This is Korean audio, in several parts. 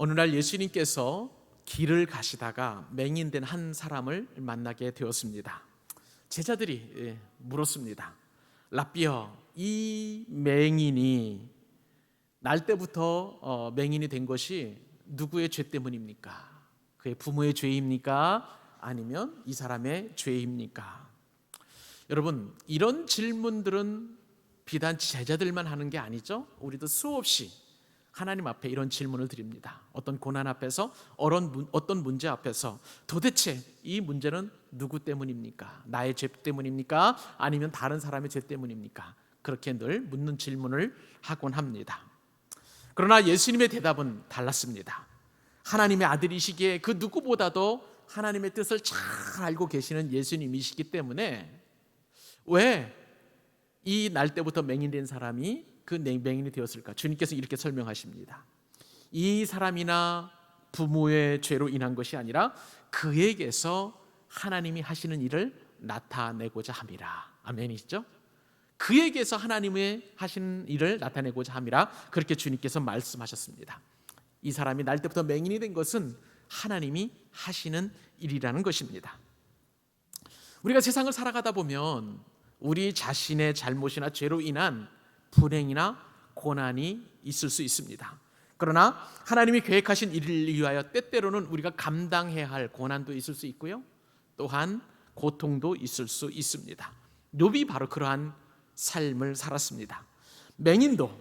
어느 날 예수님께서 길을 가시다가 맹인된 한 사람을 만나게 되었습니다. 제자들이 물었습니다. 랍비여, 이 맹인이 날 때부터 맹인이 된 것이 누구의 죄 때문입니까? 그의 부모의 죄입니까? 아니면 이 사람의 죄입니까? 여러분, 이런 질문들은 비단 제자들만 하는 게 아니죠. 우리도 수없이 하나님 앞에 이런 질문을 드립니다. 어떤 고난 앞에서, 어떤 문제 앞에서 도대체 이 문제는 누구 때문입니까? 나의 죄 때문입니까? 아니면 다른 사람의 죄 때문입니까? 그렇게 늘 묻는 질문을 하곤 합니다. 그러나 예수님의 대답은 달랐습니다. 하나님의 아들이시기에 그 누구보다도 하나님의 뜻을 잘 알고 계시는 예수님이시기 때문에 왜 이 날 때부터 맹인된 사람이 그 맹인이 되었을까? 주님께서 이렇게 설명하십니다. 이 사람이나 부모의 죄로 인한 것이 아니라 그에게서 하나님이 하시는 일을 나타내고자 함이라. 아멘이시죠? 그에게서 하나님의 하시는 일을 나타내고자 함이라, 그렇게 주님께서 말씀하셨습니다. 이 사람이 날 때부터 맹인이 된 것은 하나님이 하시는 일이라는 것입니다. 우리가 세상을 살아가다 보면 우리 자신의 잘못이나 죄로 인한 불행이나 고난이 있을 수 있습니다. 그러나 하나님이 계획하신 일을 위하여 때때로는 우리가 감당해야 할 고난도 있을 수 있고요, 또한 고통도 있을 수 있습니다. 욥이 바로 그러한 삶을 살았습니다. 맹인도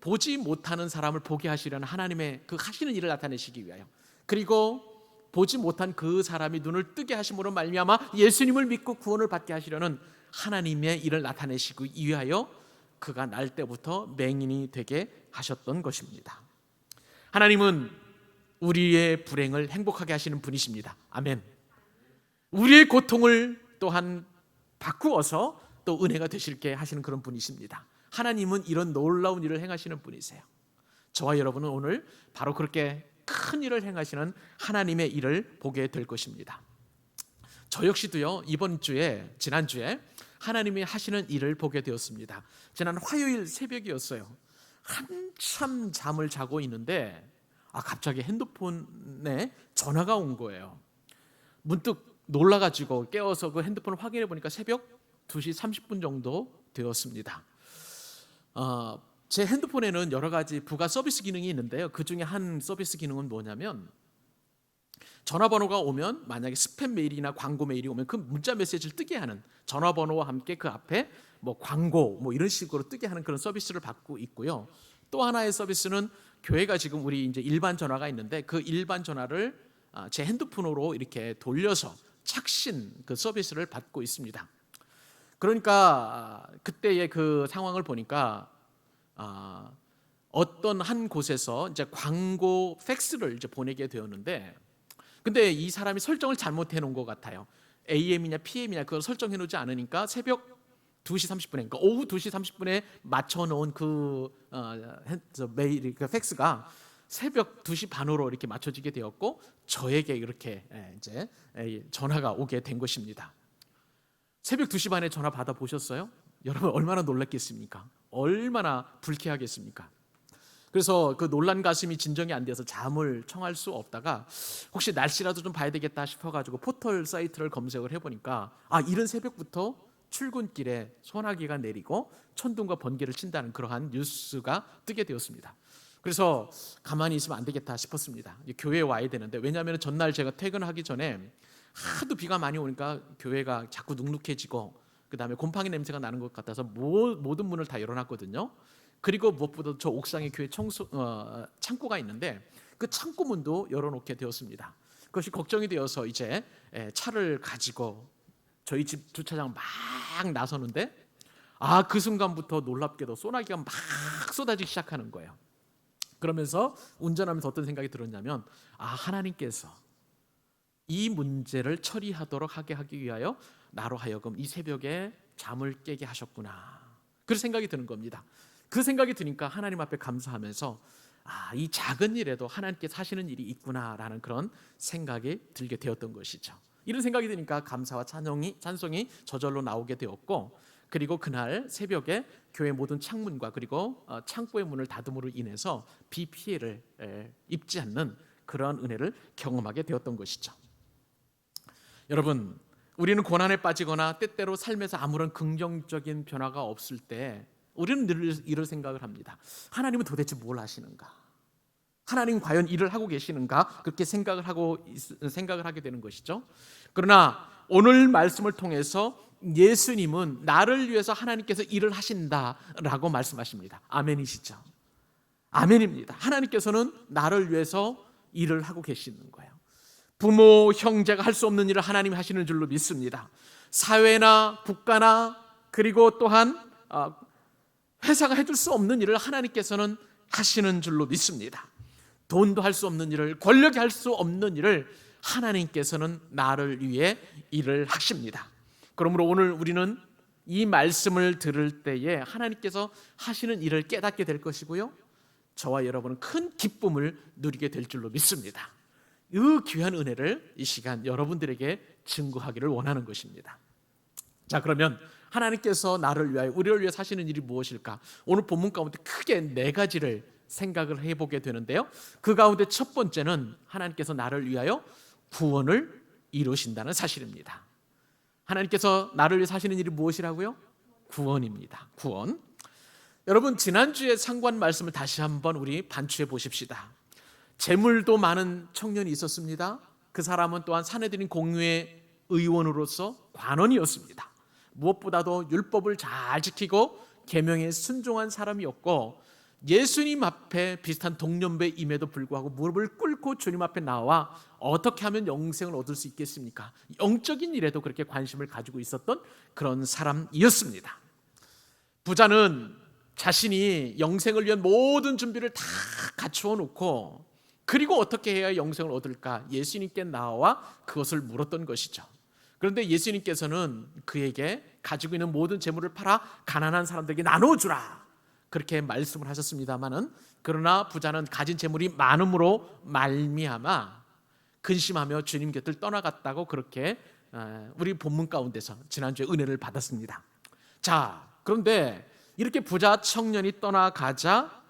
보지 못하는 사람을 보게 하시려는 하나님의 그 하시는 일을 나타내시기 위하여, 그리고 보지 못한 그 사람이 눈을 뜨게 하심으로 말미암아 예수님을 믿고 구원을 받게 하시려는 하나님의 일을 나타내시기 위하여 그가 날 때부터 맹인이 되게 하셨던 것입니다. 하나님은 우리의 불행을 행복하게 하시는 분이십니다. 아멘. 우리의 고통을 또한 바꾸어서 또 은혜가 되실게 하시는 그런 분이십니다. 하나님은 이런 놀라운 일을 행하시는 분이세요. 저와 여러분은 오늘 바로 그렇게 큰 일을 행하시는 하나님의 일을 보게 될 것입니다. 저 역시도요, 지난주에 하나님이 하시는 일을 보게 되었습니다. 지난 화요일 새벽이었어요. 한참 잠을 자고 있는데 갑자기 핸드폰에 전화가 온 거예요. 문득 놀라가지고 깨어서 그 핸드폰을 확인해 보니까 새벽 2시 30분 정도 되었습니다. 제 핸드폰에는 여러 가지 부가 서비스 기능이 있는데요, 그 중에 한 서비스 기능은 뭐냐면, 전화번호가 오면 만약에 스팸 메일이나 광고 메일이 오면 그 문자 메시지를 뜨게 하는, 전화번호와 함께 그 앞에 광고 이런 식으로 뜨게 하는 그런 서비스를 받고 있고요. 또 하나의 서비스는 교회가 지금 우리 이제 일반 전화가 있는데 그 일반 전화를 제 핸드폰으로 이렇게 돌려서 착신 그 서비스를 받고 있습니다. 그러니까 그때의 그 상황을 보니까 어떤 한 곳에서 이제 광고 팩스를 이제 보내게 되었는데, 근데 이 사람이 설정을 잘못해 놓은 것 같아요. AM이냐 PM이냐 그걸 설정해 놓지 않으니까 새벽 2시 30분에, 그러니까 오후 2시 30분에 맞춰 놓은 그 메일, 그 팩스가 새벽 2시 반으로 이렇게 맞춰지게 되었고 저에게 이렇게 이제 전화가 오게 된 것입니다. 새벽 2시 반에 전화 받아 보셨어요? 여러분 얼마나 놀랐겠습니까? 얼마나 불쾌하겠습니까? 그래서 그 놀란 가슴이 진정이 안 돼서 잠을 청할 수 없다가 혹시 날씨라도 좀 봐야 되겠다 싶어가지고 포털 사이트를 검색을 해보니까 이른 새벽부터 출근길에 소나기가 내리고 천둥과 번개를 친다는 그러한 뉴스가 뜨게 되었습니다. 그래서 가만히 있으면 안 되겠다 싶었습니다. 교회에 와야 되는데, 왜냐하면 전날 제가 퇴근하기 전에 하도 비가 많이 오니까 교회가 자꾸 눅눅해지고 그 다음에 곰팡이 냄새가 나는 것 같아서 모든 문을 다 열어놨거든요. 그리고 무엇보다 저 옥상에 교회 창고가 있는데 그 창고 문도 열어놓게 되었습니다. 그것이 걱정이 되어서 이제 차를 가지고 저희 집 주차장 막 나서는데 그 순간부터 놀랍게도 소나기가 막 쏟아지기 시작하는 거예요. 그러면서 운전하면서 어떤 생각이 들었냐면, 하나님께서 이 문제를 처리하도록 하기 위하여 나로 하여금 이 새벽에 잠을 깨게 하셨구나, 그런 생각이 드는 겁니다. 그 생각이 드니까 하나님 앞에 감사하면서 이 작은 일에도 하나님께서 하시는 일이 있구나라는 그런 생각이 들게 되었던 것이죠. 이런 생각이 드니까 감사와 찬송이 저절로 나오게 되었고, 그리고 그날 새벽에 교회 모든 창문과 그리고 창고의 문을 닫음으로 인해서 비 피해를 입지 않는 그러한 은혜를 경험하게 되었던 것이죠. 여러분, 우리는 고난에 빠지거나 때때로 삶에서 아무런 긍정적인 변화가 없을 때 우리는 늘 이런 생각을 합니다. 하나님은 도대체 뭘 하시는가? 하나님 과연 일을 하고 계시는가? 그렇게 생각을 하게 되는 것이죠. 그러나 오늘 말씀을 통해서 예수님은 나를 위해서 하나님께서 일을 하신다라고 말씀하십니다. 아멘이시죠? 아멘입니다. 하나님께서는 나를 위해서 일을 하고 계시는 거예요. 부모, 형제가 할 수 없는 일을 하나님이 하시는 줄로 믿습니다. 사회나 국가나 그리고 또한 회사가 해줄 수 없는 일을 하나님께서는 하시는 줄로 믿습니다. 돈도 할 수 없는 일을, 권력이 할 수 없는 일을 하나님께서는 나를 위해 일을 하십니다. 그러므로 오늘 우리는 이 말씀을 들을 때에 하나님께서 하시는 일을 깨닫게 될 것이고요, 저와 여러분은 큰 기쁨을 누리게 될 줄로 믿습니다. 이 귀한 은혜를 이 시간 여러분들에게 증거하기를 원하는 것입니다. 자, 그러면 하나님께서 나를 위하여, 우리를 위해 하시는 일이 무엇일까? 오늘 본문 가운데 크게 네 가지를 생각을 해보게 되는데요, 그 가운데 첫 번째는 하나님께서 나를 위하여 구원을 이루신다는 사실입니다. 하나님께서 나를 위해 하시는 일이 무엇이라고요? 구원입니다. 구원. 여러분, 지난주에 상관 말씀을 다시 한번 우리 반추해 보십시다. 재물도 많은 청년이 있었습니다. 그 사람은 또한 사내들인 공유의 의원으로서 관원이었습니다. 무엇보다도 율법을 잘 지키고 계명에 순종한 사람이었고, 예수님 앞에 비슷한 동년배임에도 불구하고 무릎을 꿇고 주님 앞에 나와 어떻게 하면 영생을 얻을 수 있겠습니까? 영적인 일에도 그렇게 관심을 가지고 있었던 그런 사람이었습니다. 부자는 자신이 영생을 위한 모든 준비를 다 갖추어 놓고, 그리고 어떻게 해야 영생을 얻을까? 예수님께 나와 그것을 물었던 것이죠. 그런데 예수님께서는 그에게 가지고 있는 모든 재물을 팔아 가난한 사람들에게 나눠주라, 그렇게 말씀을 하셨습니다마는, 그러나 부자는 가진 재물이 많음으로 말미암아 근심하며 주님 곁을 떠나갔다고, 그렇게 우리 본문 가운데서 지난주에 은혜를 받았습니다. 자, 그런데 이렇게 부자 청년이 떠나가자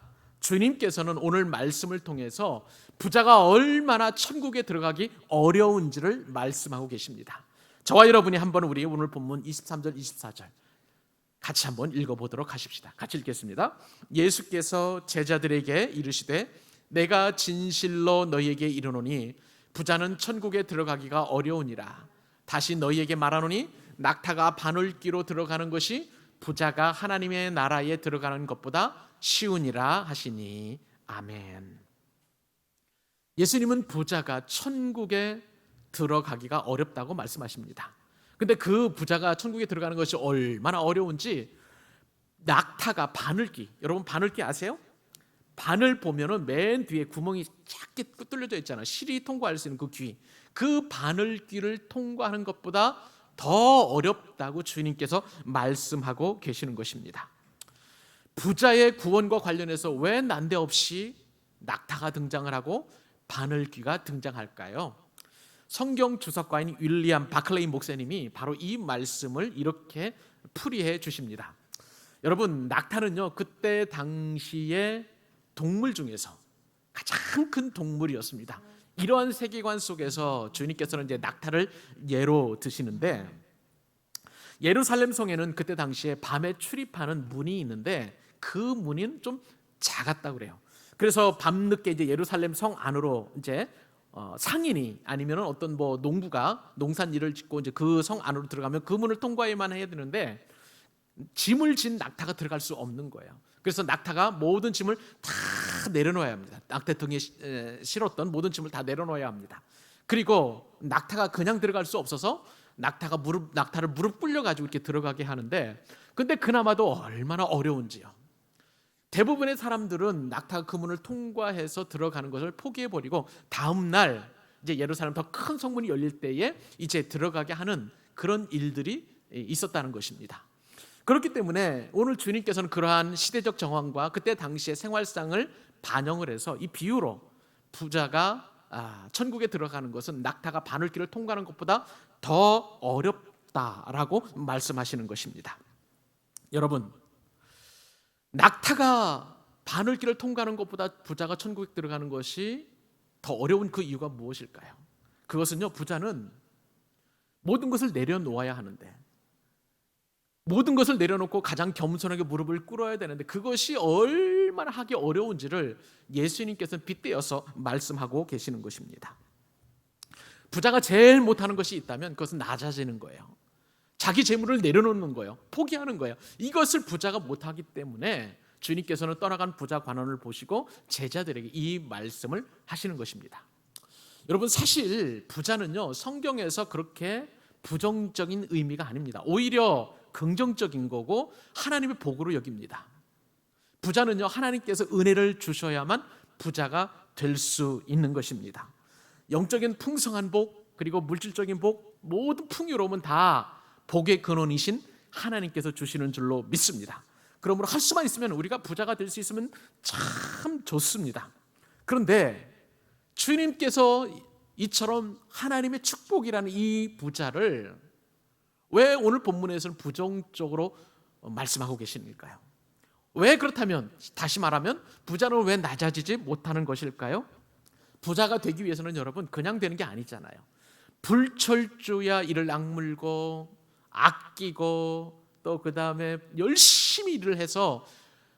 주님께서는 오늘 말씀을 통해서 부자가 얼마나 천국에 들어가기 어려운지를 말씀하고 계십니다. 저와 여러분이 한번 우리 오늘 본문 23절 24절 같이 한번 읽어보도록 하십시다. 같이 읽겠습니다. 예수께서 제자들에게 이르시되 내가 진실로 너희에게 이르노니 부자는 천국에 들어가기가 어려우니라. 다시 너희에게 말하노니 낙타가 바늘귀로 들어가는 것이 부자가 하나님의 나라에 들어가는 것보다 쉬우니라 하시니. 아멘. 예수님은 부자가 천국에 들어가기가 어렵다고 말씀하십니다. 근데 그 부자가 천국에 들어가는 것이 얼마나 어려운지, 낙타가 바늘귀, 여러분 바늘귀 아세요? 바늘 보면은 맨 뒤에 구멍이 작게 뚫려져 있잖아요. 실이 통과할 수 있는 그 귀, 그 바늘귀를 통과하는 것보다 더 어렵다고 주님께서 말씀하고 계시는 것입니다. 부자의 구원과 관련해서 왜 난데없이 낙타가 등장을 하고 바늘귀가 등장할까요? 성경 주석가인 윌리엄 바클레이 목사님이 바로 이 말씀을 이렇게 풀이해 주십니다. 여러분, 낙타는요, 그때 당시의 동물 중에서 가장 큰 동물이었습니다. 이러한 세계관 속에서 주님께서는 이제 낙타를 예로 드시는데, 예루살렘 성에는 그때 당시에 밤에 출입하는 문이 있는데 그 문은 좀 작았다고 그래요. 그래서 밤늦게 이제 예루살렘 성 안으로 이제 상인이 아니면 어떤 농부가 농산 일을 짓고 이제 그 성 안으로 들어가면 그 문을 통과해야만 해야 되는데, 짐을 진 낙타가 들어갈 수 없는 거예요. 그래서 낙타가 모든 짐을 다 내려놓아야 합니다. 낙타 등에 실었던 모든 짐을 다 내려놓아야 합니다. 그리고 낙타가 그냥 들어갈 수 없어서 낙타를 무릎 꿇려 가지고 이렇게 들어가게 하는데, 근데 그나마도 얼마나 어려운지요. 대부분의 사람들은 낙타가 그 문을 통과해서 들어가는 것을 포기해버리고 다음 날 이제 예루살렘 더 큰 성문이 열릴 때에 이제 들어가게 하는 그런 일들이 있었다는 것입니다. 그렇기 때문에 오늘 주님께서는 그러한 시대적 정황과 그때 당시의 생활상을 반영을 해서 이 비유로 부자가 천국에 들어가는 것은 낙타가 바늘길을 통과하는 것보다 더 어렵다라고 말씀하시는 것입니다. 여러분, 낙타가 바늘길을 통과하는 것보다 부자가 천국에 들어가는 것이 더 어려운 그 이유가 무엇일까요? 그것은요, 부자는 모든 것을 내려놓아야 하는데, 모든 것을 내려놓고 가장 겸손하게 무릎을 꿇어야 되는데, 그것이 얼마나 하기 어려운지를 예수님께서는 빗대어서 말씀하고 계시는 것입니다. 부자가 제일 못하는 것이 있다면 그것은 낮아지는 거예요. 자기 재물을 내려놓는 거예요. 포기하는 거예요. 이것을 부자가 못하기 때문에 주님께서는 떠나간 부자 관원을 보시고 제자들에게 이 말씀을 하시는 것입니다. 여러분, 사실 부자는요, 성경에서 그렇게 부정적인 의미가 아닙니다. 오히려 긍정적인 거고 하나님의 복으로 여깁니다. 부자는요, 하나님께서 은혜를 주셔야만 부자가 될 수 있는 것입니다. 영적인 풍성한 복, 그리고 물질적인 복, 모든 풍요로움은 다 복의 근원이신 하나님께서 주시는 줄로 믿습니다. 그러므로 할 수만 있으면 우리가 부자가 될 수 있으면 참 좋습니다. 그런데 주님께서 이처럼 하나님의 축복이라는 이 부자를 왜 오늘 본문에서는 부정적으로 말씀하고 계십니까요? 왜 그렇다면, 다시 말하면 부자는 왜 낮아지지 못하는 것일까요? 부자가 되기 위해서는 여러분 그냥 되는 게 아니잖아요. 불철주야 이를 악물고 아끼고 또 그 다음에 열심히 일을 해서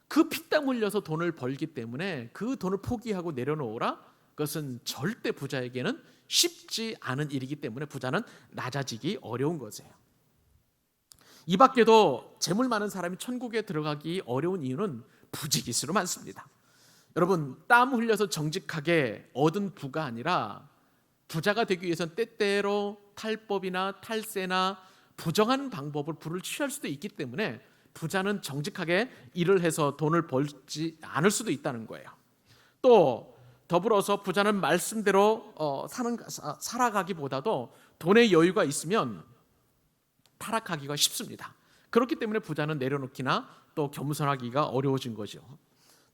그 피땀 흘려서 돈을 벌기 때문에 그 돈을 포기하고 내려놓으라, 그것은 절대 부자에게는 쉽지 않은 일이기 때문에 부자는 낮아지기 어려운 것이에요. 이 밖에도 재물 많은 사람이 천국에 들어가기 어려운 이유는 부지기수로 많습니다. 여러분, 땀 흘려서 정직하게 얻은 부가 아니라 부자가 되기 위해서는 때때로 탈법이나 탈세나 부정한 방법을 부를 취할 수도 있기 때문에 부자는 정직하게 일을 해서 돈을 벌지 않을 수도 있다는 거예요. 또 더불어서 부자는 말씀대로 살아가기보다도 돈의 여유가 있으면 타락하기가 쉽습니다. 그렇기 때문에 부자는 내려놓기나 또 겸손하기가 어려워진 거죠.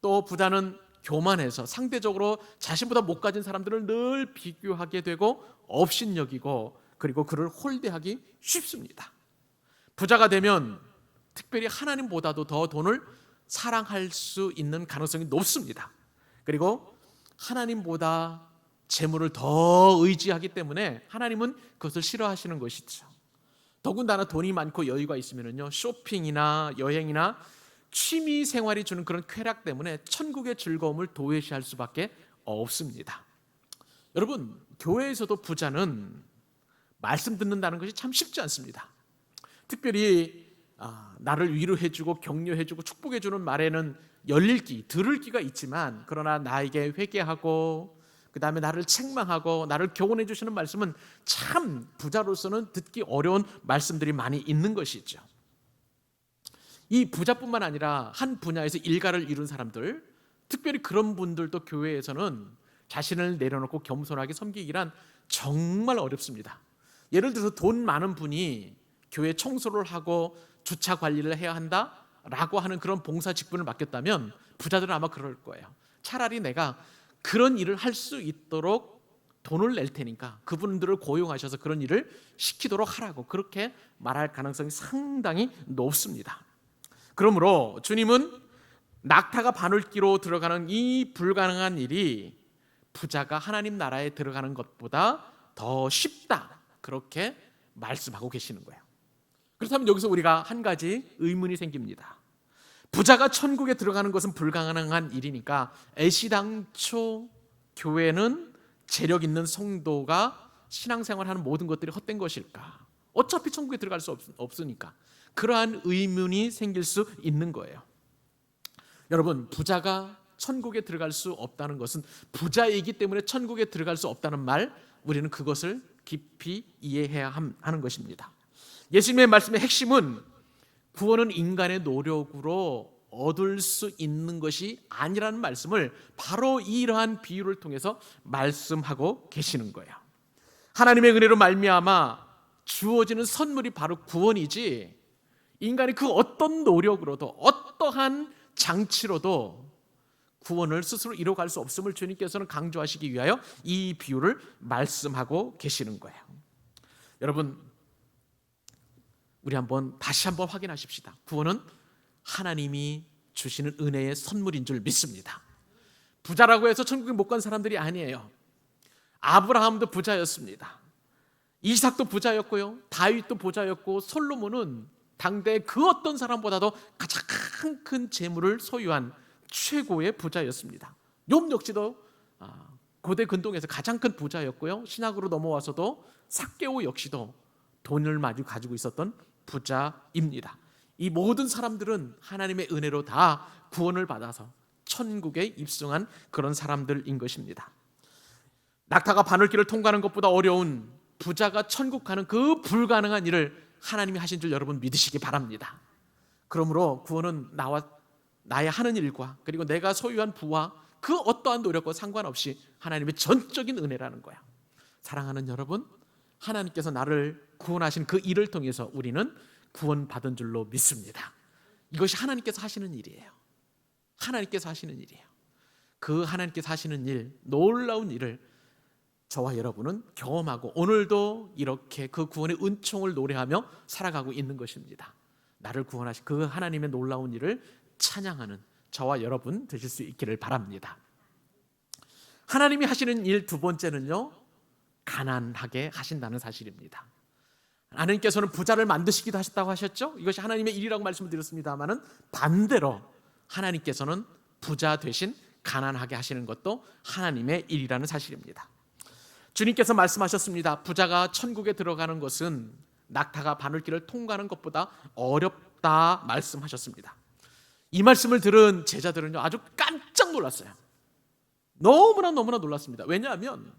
또 부자는 교만해서 상대적으로 자신보다 못 가진 사람들을 늘 비교하게 되고 업신여기고, 그리고 그를 홀대하기 쉽습니다. 부자가 되면 특별히 하나님보다도 더 돈을 사랑할 수 있는 가능성이 높습니다. 그리고 하나님보다 재물을 더 의지하기 때문에 하나님은 그것을 싫어하시는 것이죠. 더군다나 돈이 많고 여유가 있으면요, 쇼핑이나 여행이나 취미 생활이 주는 그런 쾌락 때문에 천국의 즐거움을 도외시할 수밖에 없습니다. 여러분, 교회에서도 부자는 말씀 듣는다는 것이 참 쉽지 않습니다. 특별히 나를 위로해주고 격려해주고 축복해주는 말에는 열릴 귀, 들을 귀가 있지만, 그러나 나에게 회개하고 그 다음에 나를 책망하고 나를 교훈해 주시는 말씀은 참 부자로서는 듣기 어려운 말씀들이 많이 있는 것이죠. 이 부자뿐만 아니라 한 분야에서 일가를 이룬 사람들, 특별히 그런 분들도 교회에서는 자신을 내려놓고 겸손하게 섬기기란 정말 어렵습니다. 예를 들어서 돈 많은 분이 교회 청소를 하고 주차 관리를 해야 한다라고 하는 그런 봉사 직분을 맡겼다면 부자들은 아마 그럴 거예요. 차라리 내가 그런 일을 할 수 있도록 돈을 낼 테니까 그분들을 고용하셔서 그런 일을 시키도록 하라고, 그렇게 말할 가능성이 상당히 높습니다. 그러므로 주님은 낙타가 바늘기로 들어가는 이 불가능한 일이 부자가 하나님 나라에 들어가는 것보다 더 쉽다, 그렇게 말씀하고 계시는 거예요. 그렇다면 여기서 우리가 한 가지 의문이 생깁니다. 부자가 천국에 들어가는 것은 불가능한 일이니까 애시당초 교회는 재력 있는 성도가 신앙생활하는 모든 것들이 헛된 것일까? 어차피 천국에 들어갈 수 없으니까. 그러한 의문이 생길 수 있는 거예요. 여러분, 부자가 천국에 들어갈 수 없다는 것은 부자이기 때문에 천국에 들어갈 수 없다는 말, 우리는 그것을 깊이 이해해야 하는 것입니다. 예수님의 말씀의 핵심은 구원은 인간의 노력으로 얻을 수 있는 것이 아니라는 말씀을 바로 이러한 비유를 통해서 말씀하고 계시는 거예요. 하나님의 은혜로 말미암아 주어지는 선물이 바로 구원이지, 인간이 그 어떤 노력으로도 어떠한 장치로도 구원을 스스로 이뤄갈 수 없음을 주님께서는 강조하시기 위하여 이 비유를 말씀하고 계시는 거예요. 여러분, 우리 다시 한번 확인하십시다. 구원은 하나님이 주시는 은혜의 선물인 줄 믿습니다. 부자라고 해서 천국에 못 간 사람들이 아니에요. 아브라함도 부자였습니다. 이삭도 부자였고요, 다윗도 부자였고, 솔로몬은 당대 그 어떤 사람보다도 가장 큰 재물을 소유한 최고의 부자였습니다. 욥 역시도 고대 근동에서 가장 큰 부자였고요, 신약으로 넘어와서도 삭개오 역시도 돈을 많이 가지고 있었던 부자입니다. 이 모든 사람들은 하나님의 은혜로 다 구원을 받아서 천국에 입성한 그런 사람들인 것입니다. 낙타가 바늘길을 통과하는 것보다 어려운 부자가 천국 가는 그 불가능한 일을 하나님이 하신 줄 여러분 믿으시기 바랍니다. 그러므로 구원은 나의 하는 일과 그리고 내가 소유한 부와 그 어떠한 노력과 상관없이 하나님의 전적인 은혜라는 거야. 사랑하는 여러분, 하나님께서 나를 구원하신 그 일을 통해서 우리는 구원받은 줄로 믿습니다. 이것이 하나님께서 하시는 일이에요. 하나님께서 하시는 일이에요. 그 하나님께서 하시는 일, 놀라운 일을 저와 여러분은 경험하고 오늘도 이렇게 그 구원의 은총을 노래하며 살아가고 있는 것입니다. 나를 구원하신 그 하나님의 놀라운 일을 찬양하는 저와 여러분 되실 수 있기를 바랍니다. 하나님이 하시는 일 두 번째는요, 가난하게 하신다는 사실입니다. 하나님께서는 부자를 만드시기도 하셨다고 하셨죠. 이것이 하나님의 일이라고 말씀을 드렸습니다마는 반대로 하나님께서는 부자 대신 가난하게 하시는 것도 하나님의 일이라는 사실입니다. 주님께서 말씀하셨습니다. 부자가 천국에 들어가는 것은 낙타가 바늘길을 통과하는 것보다 어렵다 말씀하셨습니다. 이 말씀을 들은 제자들은요, 아주 깜짝 놀랐어요. 너무나 놀랐습니다. 왜냐하면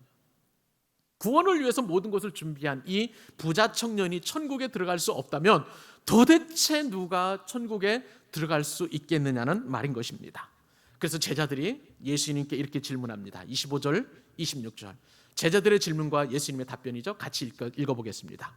구원을 위해서 모든 것을 준비한 이 부자 청년이 천국에 들어갈 수 없다면 도대체 누가 천국에 들어갈 수 있겠느냐는 말인 것입니다. 그래서 제자들이 예수님께 이렇게 질문합니다. 25절, 26절. 제자들의 질문과 예수님의 답변이죠. 같이 읽어보겠습니다.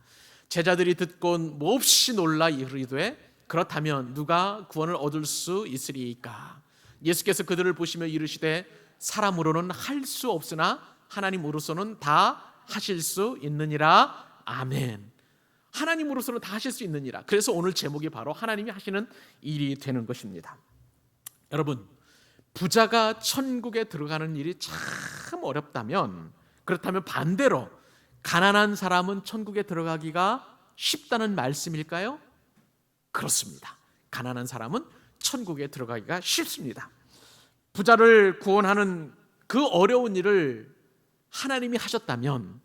제자들이 듣고 몹시 놀라 이르되 그렇다면 누가 구원을 얻을 수 있으리이까? 예수께서 그들을 보시며 이르시되 사람으로는 할 수 없으나 하나님으로서는 다 하실 수 있느니라. 아멘. 하나님으로서는 다 하실 수 있느니라. 그래서 오늘 제목이 바로 하나님이 하시는 일이 되는 것입니다. 여러분, 부자가 천국에 들어가는 일이 참 어렵다면, 그렇다면 반대로 가난한 사람은 천국에 들어가기가 쉽다는 말씀일까요? 그렇습니다. 가난한 사람은 천국에 들어가기가 쉽습니다. 부자를 구원하는 그 어려운 일을 하나님이 하셨다면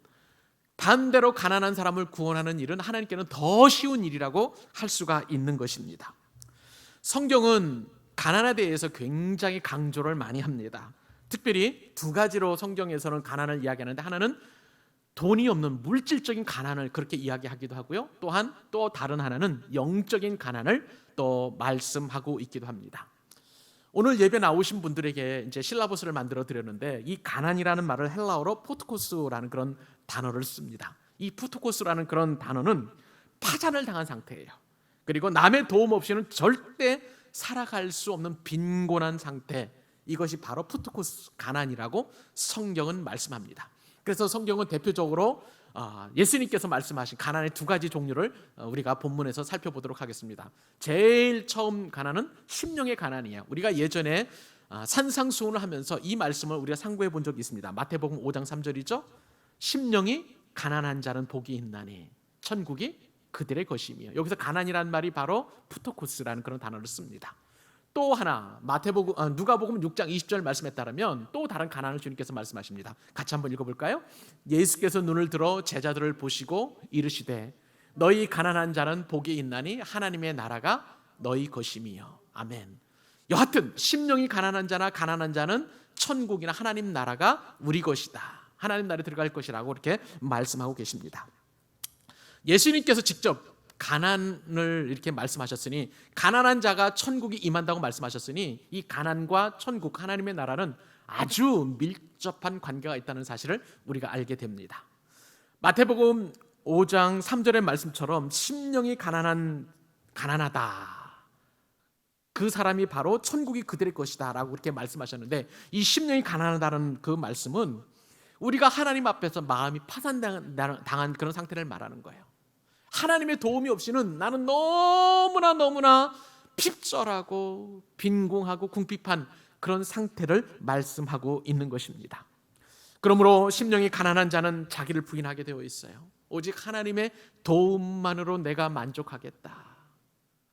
반대로 가난한 사람을 구원하는 일은 하나님께는 더 쉬운 일이라고 할 수가 있는 것입니다. 성경은 가난에 대해서 굉장히 강조를 많이 합니다. 특별히 두 가지로 성경에서는 가난을 이야기하는데, 하나는 돈이 없는 물질적인 가난을 그렇게 이야기하기도 하고요, 또한 또 다른 하나는 영적인 가난을 또 말씀하고 있기도 합니다. 오늘 예배 나오신 분들에게 이제 실라버스를 만들어 드렸는데, 이 가난이라는 말을 헬라어로 포트코스라는 그런 단어를 씁니다. 이 포트코스라는 그런 단어는 파산을 당한 상태예요. 그리고 남의 도움 없이는 절대 살아갈 수 없는 빈곤한 상태, 이것이 바로 푸트코스 가난이라고 성경은 말씀합니다. 그래서 성경은 대표적으로 예수님께서 말씀하신 가난의 두 가지 종류를 우리가 본문에서 살펴보도록 하겠습니다. 제일 처음 가난은 심령의 가난이에요. 우리가 예전에 산상수훈을 하면서 이 말씀을 우리가 상고해 본 적이 있습니다. 마태복음 5장 3절이죠. 심령이 가난한 자는 복이 있나니 천국이 그들의 것이며, 여기서 가난이라는 말이 바로 푸토코스라는 그런 단어를 씁니다. 또 하나 누가복음 6장 20절 말씀에 따르면 또 다른 가난을 주님께서 말씀하십니다. 같이 한번 읽어볼까요? 예수께서 눈을 들어 제자들을 보시고 이르시되 너희 가난한 자는 복이 있나니 하나님의 나라가 너희 것이며. 아멘. 여하튼 심령이 가난한 자는 천국이나 하나님 나라가 우리 것이다, 하나님 나라에 들어갈 것이라고 이렇게 말씀하고 계십니다. 예수님께서 직접 가난을 이렇게 말씀하셨으니, 가난한 자가 천국이 임한다고 말씀하셨으니, 이 가난과 천국, 하나님의 나라는 아주 밀접한 관계가 있다는 사실을 우리가 알게 됩니다. 마태복음 5장 3절의 말씀처럼 심령이 가난하다, 그 사람이 바로 천국이 그들의 것이다 라고 그렇게 말씀하셨는데, 이 심령이 가난하다는 그 말씀은 우리가 하나님 앞에서 마음이 파산당한 그런 상태를 말하는 거예요. 하나님의 도움이 없이는 나는 너무나 핍절하고 빈궁하고 궁핍한 그런 상태를 말씀하고 있는 것입니다. 그러므로 심령이 가난한 자는 자기를 부인하게 되어 있어요. 오직 하나님의 도움만으로 내가 만족하겠다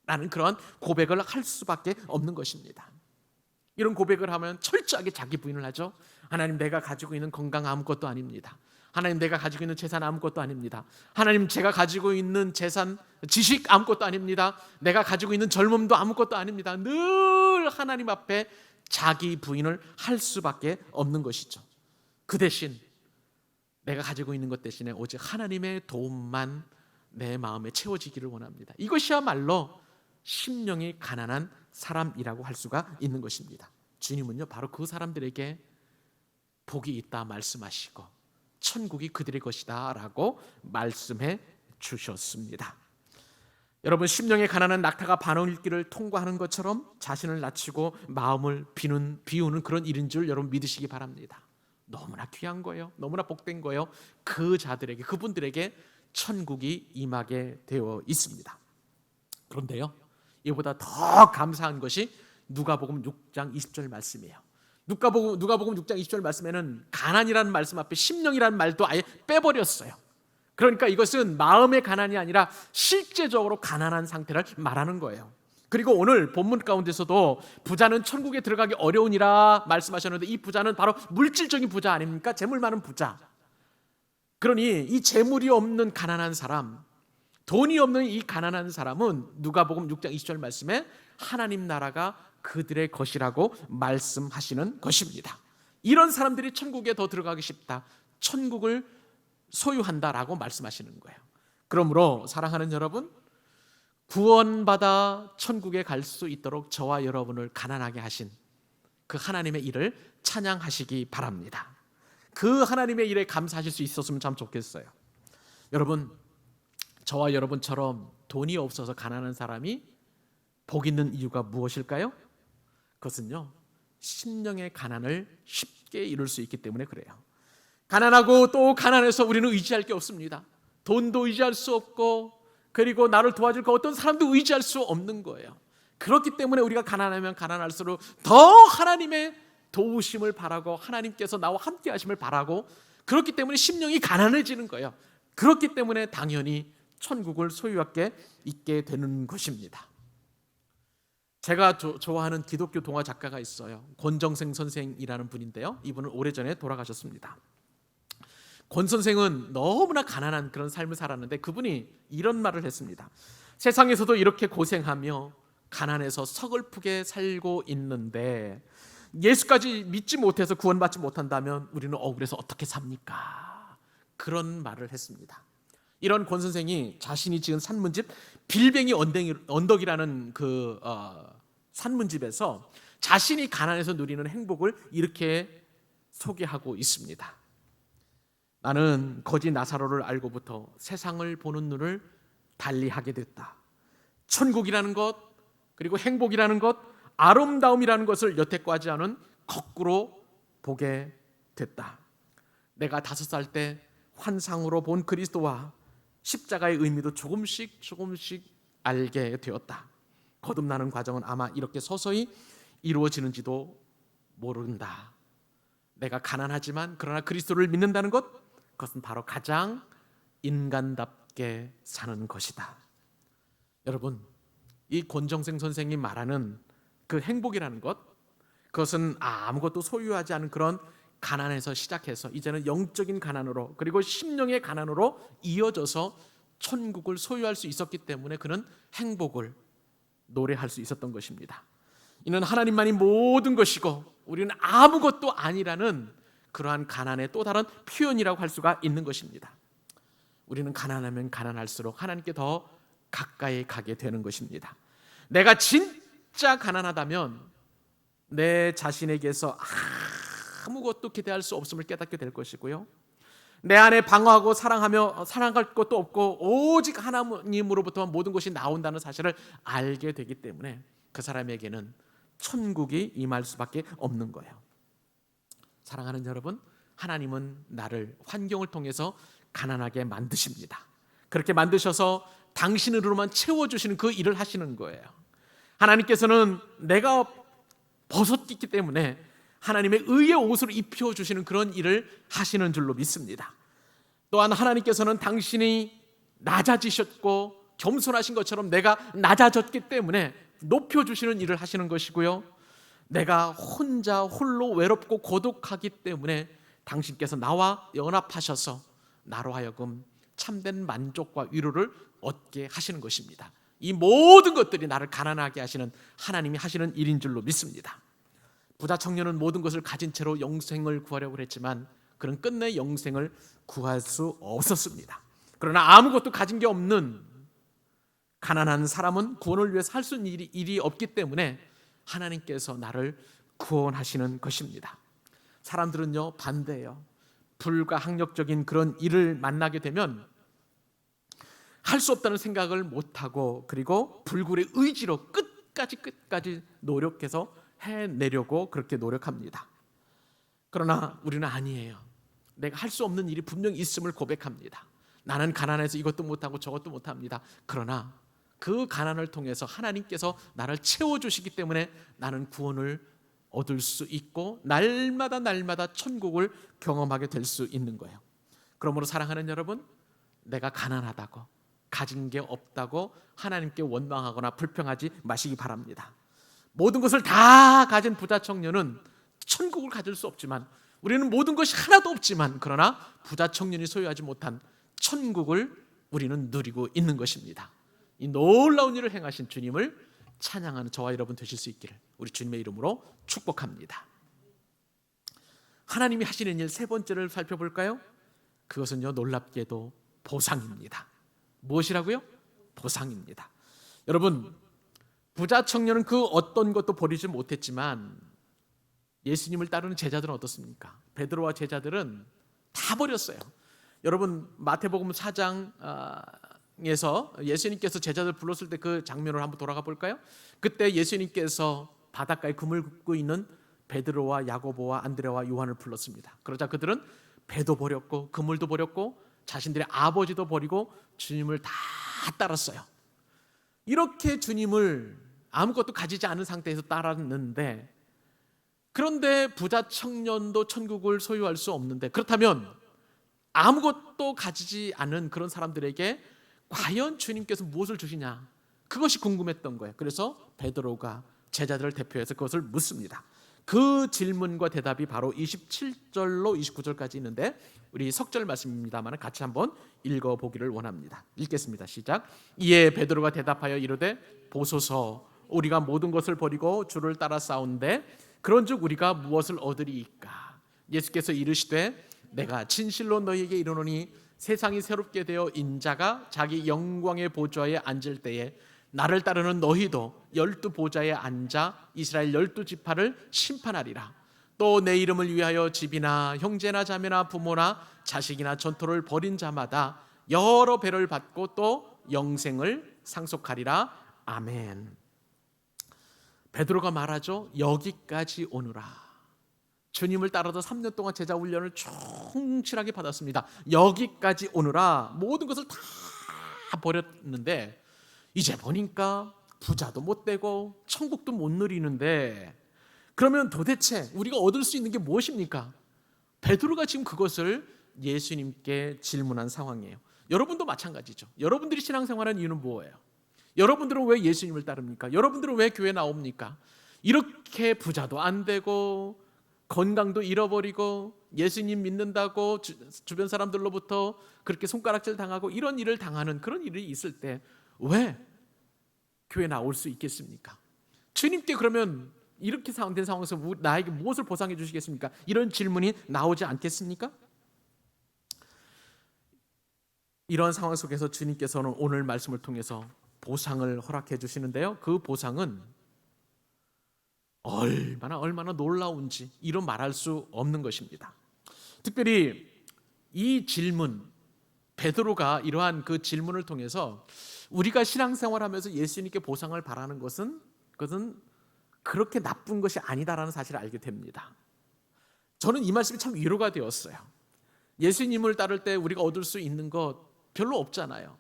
라는 그런 고백을 할 수밖에 없는 것입니다. 이런 고백을 하면 철저하게 자기 부인을 하죠. 하나님, 내가 가지고 있는 건강 아무것도 아닙니다. 하나님, 내가 가지고 있는 재산 아무것도 아닙니다. 하나님, 제가 가지고 있는 재산, 지식 아무것도 아닙니다. 내가 가지고 있는 젊음도 아무것도 아닙니다. 늘 하나님 앞에 자기 부인을 할 수밖에 없는 것이죠. 그 대신 내가 가지고 있는 것 대신에 오직 하나님의 도움만 내 마음에 채워지기를 원합니다. 이것이야말로 심령이 가난한 사람이라고 할 수가 있는 것입니다. 주님은요, 바로 그 사람들에게 복이 있다 말씀하시고 천국이 그들의 것이다 라고 말씀해 주셨습니다. 여러분, 심령의 가난한 낙타가 바늘길을 통과하는 것처럼 자신을 낮추고 마음을 비우는 그런 일인 줄 여러분 믿으시기 바랍니다. 너무나 귀한 거예요. 너무나 복된 거예요. 그 자들에게, 그분들에게 천국이 임하게 되어 있습니다. 그런데요, 이보다 더 감사한 것이 누가복음 6장 20절 말씀이에요. 누가복음 6장 20절 말씀에는 가난이라는 말씀 앞에 심령이라는 말도 아예 빼버렸어요. 그러니까 이것은 마음의 가난이 아니라 실제적으로 가난한 상태를 말하는 거예요. 그리고 오늘 본문 가운데서도 부자는 천국에 들어가기 어려우니라 말씀하셨는데, 이 부자는 바로 물질적인 부자 아닙니까? 재물 많은 부자. 그러니 이 재물이 없는 가난한 사람, 돈이 없는 이 가난한 사람은 누가복음 6장 20절 말씀에 하나님 나라가 그들의 것이라고 말씀하시는 것입니다. 이런 사람들이 천국에 더 들어가기 쉽다, 천국을 소유한다라고 말씀하시는 거예요. 그러므로 사랑하는 여러분, 구원받아 천국에 갈 수 있도록 저와 여러분을 가난하게 하신 그 하나님의 일을 찬양하시기 바랍니다. 그 하나님의 일에 감사하실 수 있었으면 참 좋겠어요. 여러분, 저와 여러분처럼 돈이 없어서 가난한 사람이 복 있는 이유가 무엇일까요? 그것은요, 심령의 가난을 쉽게 이룰 수 있기 때문에 그래요. 가난하고 또 가난해서 우리는 의지할 게 없습니다. 돈도 의지할 수 없고, 그리고 나를 도와줄 그 어떤 사람도 의지할 수 없는 거예요. 그렇기 때문에 우리가 가난하면 가난할수록 더 하나님의 도우심을 바라고 하나님께서 나와 함께 하심을 바라고, 그렇기 때문에 심령이 가난해지는 거예요. 그렇기 때문에 당연히 천국을 소유하게 있게 되는 것입니다. 제가 좋아하는 기독교 동화 작가가 있어요. 권정생 선생이라는 분인데요, 이분은 오래전에 돌아가셨습니다. 권 선생은 너무나 가난한 그런 삶을 살았는데 그분이 이런 말을 했습니다. 세상에서도 이렇게 고생하며 가난해서 서글프게 살고 있는데 예수까지 믿지 못해서 구원받지 못한다면 우리는 억울해서 어떻게 삽니까? 그런 말을 했습니다. 이런 권 선생이 자신이 지은 산문집 빌뱅이 언덕이라는 그 산문집에서 자신이 가난해서 누리는 행복을 이렇게 소개하고 있습니다. 나는 거지 나사로를 알고부터 세상을 보는 눈을 달리하게 됐다. 천국이라는 것, 그리고 행복이라는 것, 아름다움이라는 것을 여태까지와는 거꾸로 보게 됐다. 내가 5살 때 환상으로 본 그리스도와 십자가의 의미도 조금씩 알게 되었다. 거듭나는 과정은 아마 이렇게 서서히 이루어지는지도 모른다. 내가 가난하지만 그러나 그리스도를 믿는다는 것, 그것은 바로 가장 인간답게 사는 것이다. 여러분, 이 권정생 선생이 말하는 그 행복이라는 것, 그것은 아무것도 소유하지 않은 그런 가난에서 시작해서 이제는 영적인 가난으로, 그리고 심령의 가난으로 이어져서 천국을 소유할 수 있었기 때문에 그는 행복을 노래할 수 있었던 것입니다. 이는 하나님만이 모든 것이고 우리는 아무것도 아니라는 그러한 가난의 또 다른 표현이라고 할 수가 있는 것입니다. 우리는 가난하면 가난할수록 하나님께 더 가까이 가게 되는 것입니다. 내가 진짜 가난하다면 내 자신에게서 아무것도 기대할 수 없음을 깨닫게 될 것이고요, 내 안에 방어하고 사랑할 것도 없고 오직 하나님으로부터 모든 것이 나온다는 사실을 알게 되기 때문에 그 사람에게는 천국이 임할 수밖에 없는 거예요. 사랑하는 여러분, 하나님은 나를 환경을 통해서 가난하게 만드십니다. 그렇게 만드셔서 당신으로만 채워주시는 그 일을 하시는 거예요. 하나님께서는 내가 벗었기 때문에 하나님의 의의 옷을 입혀주시는 그런 일을 하시는 줄로 믿습니다. 또한 하나님께서는 당신이 낮아지셨고 겸손하신 것처럼 내가 낮아졌기 때문에 높여주시는 일을 하시는 것이고요, 내가 혼자 홀로 외롭고 고독하기 때문에 당신께서 나와 연합하셔서 나로 하여금 참된 만족과 위로를 얻게 하시는 것입니다. 이 모든 것들이 나를 가난하게 하시는 하나님이 하시는 일인 줄로 믿습니다. 부자 청년은 모든 것을 가진 채로 영생을 구하려고 했지만 그는 끝내 영생을 구할 수 없었습니다. 그러나 아무것도 가진 게 없는 가난한 사람은 구원을 위해서 할 수 있는 일이 없기 때문에 하나님께서 나를 구원하시는 것입니다. 사람들은요, 반대예요. 불가항력적인 그런 일을 만나게 되면 할 수 없다는 생각을 못하고, 그리고 불굴의 의지로 끝까지 노력해서 해내려고 그렇게 노력합니다. 그러나 우리는 아니에요. 내가 할 수 없는 일이 분명히 있음을 고백합니다. 나는 가난해서 이것도 못하고 저것도 못합니다. 그러나 그 가난을 통해서 하나님께서 나를 채워주시기 때문에 나는 구원을 얻을 수 있고 날마다 천국을 경험하게 될 수 있는 거예요. 그러므로 사랑하는 여러분, 내가 가난하다고, 가진 게 없다고 하나님께 원망하거나 불평하지 마시기 바랍니다. 모든 것을 다 가진 부자 청년은 천국을 가질 수 없지만, 우리는 모든 것이 하나도 없지만 그러나 부자 청년이 소유하지 못한 천국을 우리는 누리고 있는 것입니다. 이 놀라운 일을 행하신 주님을 찬양하는 저와 여러분 되실 수 있기를 우리 주님의 이름으로 축복합니다. 하나님이 하시는 일 세 번째를 살펴볼까요? 그것은요, 놀랍게도 보상입니다. 무엇이라고요? 보상입니다. 여러분, 부자 청년은 그 어떤 것도 버리지 못했지만 예수님을 따르는 제자들은 어떻습니까? 베드로와 제자들은 다 버렸어요. 여러분, 마태복음 4장에서 예수님께서 제자들 불렀을 때 그 장면을 한번 돌아가 볼까요? 그때 예수님께서 바닷가에 그물 굽고 있는 베드로와 야고보와 안드레와 요한을 불렀습니다. 그러자 그들은 배도 버렸고 그물도 버렸고 자신들의 아버지도 버리고 주님을 다 따랐어요. 이렇게 주님을 아무것도 가지지 않은 상태에서 따랐는데, 그런데 부자 청년도 천국을 소유할 수 없는데, 그렇다면 아무것도 가지지 않은 그런 사람들에게 과연 주님께서 무엇을 주시냐, 그것이 궁금했던 거예요. 그래서 베드로가 제자들을 대표해서 그것을 묻습니다. 그 질문과 대답이 바로 27절로 29절까지 있는데 우리 석절 말씀입니다만 같이 한번 읽어보기를 원합니다. 읽겠습니다. 시작. 이에 베드로가 대답하여 이르되 보소서, 우리가 모든 것을 버리고 주를 따라 싸운데 그런즉 우리가 무엇을 얻으리이까? 예수께서 이르시되 내가 진실로 너희에게 이르노니 세상이 새롭게 되어 인자가 자기 영광의 보좌에 앉을 때에 나를 따르는 너희도 12 보좌에 앉아 이스라엘 12지파를 심판하리라. 또 내 이름을 위하여 집이나 형제나 자매나 부모나 자식이나 전토를 벌인 자마다 여러 배를 받고 또 영생을 상속하리라. 아멘. 베드로가 말하죠. 여기까지 오느라. 주님을 따라서 3년 동안 제자 훈련을 충실하게 받았습니다. 여기까지 오느라 모든 것을 다 버렸는데 이제 보니까 부자도 못 되고 천국도 못 누리는데, 그러면 도대체 우리가 얻을 수 있는 게 무엇입니까? 베드로가 지금 그것을 예수님께 질문한 상황이에요. 여러분도 마찬가지죠. 여러분들이 신앙생활하는 이유는 뭐예요? 여러분들은 왜 예수님을 따릅니까? 여러분들은 왜 교회 나옵니까? 이렇게 부자도 안 되고 건강도 잃어버리고 예수님 믿는다고 주변 사람들로부터 그렇게 손가락질 당하고 이런 일을 당하는 그런 일이 있을 때 왜 교회 나올 수 있겠습니까? 주님께 그러면 이렇게 된 상황에서 나에게 무엇을 보상해 주시겠습니까? 이런 질문이 나오지 않겠습니까? 이런 상황 속에서 주님께서는 오늘 말씀을 통해서 보상을 허락해 주시는데요, 그 보상은 얼마나 놀라운지 이런 말할 수 없는 것입니다. 특별히 이 질문, 베드로가 이러한 그 질문을 통해서 우리가 신앙생활하면서 예수님께 보상을 바라는 그것은 그렇게 나쁜 것이 아니다라는 사실을 알게 됩니다. 저는 이 말씀이 참 위로가 되었어요. 예수님을 따를 때 우리가 얻을 수 있는 것 별로 없잖아요.